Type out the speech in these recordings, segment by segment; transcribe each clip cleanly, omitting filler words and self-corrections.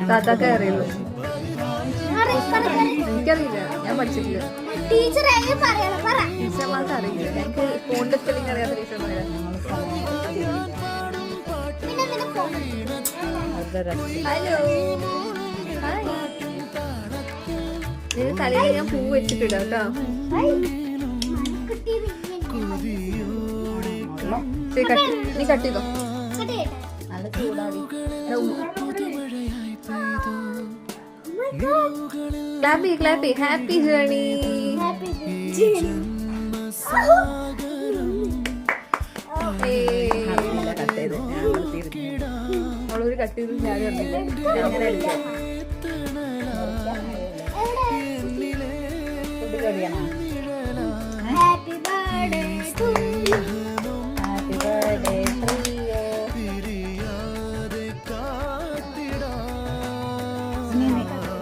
താത്താക്കേ അറിയുള്ളൂ. എനിക്കറിയില്ല, ഞാൻ പഠിച്ചിട്ടില്ല. ടീച്ചർമാർക്ക് അറിയില്ല. എനിക്ക് ഫോണിന്റെ സ്പെല്ലിംഗ് അറിയാത്ത ടീച്ചർമാരാ. Hello, hi. തലയിൽ ഞാൻ പൂ വെച്ചിട്ടില്ല കേട്ടോ. നീ കട്ട് ചെയ്തോ. നല്ല ചൂടാടി. ക്ലാപ്പി ക്ലാപ്പി. Happy journey. അവളൊരു കട്ട് ചെയ്ത് ഞാൻ അറിഞ്ഞില്ല. Happy birthday to you. Happy birthday to you.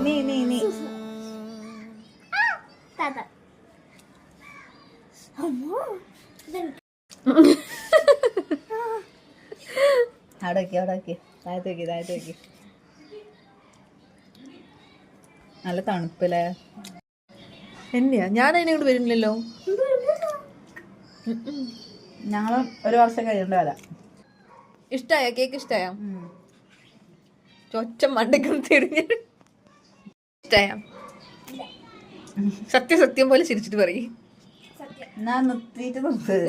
നീ Tata. അവിടെ താഴത്തേക്ക്. നല്ല തണുപ്പല്ലേ. എന്നെയാ, ഞാൻ അതിനോട് വരുന്നില്ലല്ലോ. ഞങ്ങള് ഒരു വർഷം കഴിയേണ്ട വരാം. ഇഷ്ടായ കേക്ക്? ഇഷ്ടായ? ചൊച്ച മണ്ടയ്ക്കും തിരിഞ്ഞ് ഇഷ്ടായ? സത്യം പോലെ ചിരിച്ചിട്ട് പറയും.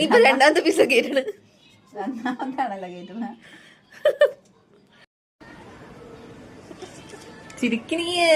ഇപ്പൊ രണ്ടാമത്തെ പീസ കേട്ടാണ്. രണ്ടാമതാണല്ലോ കേട്ടണ. ചിരിക്കണിയേ.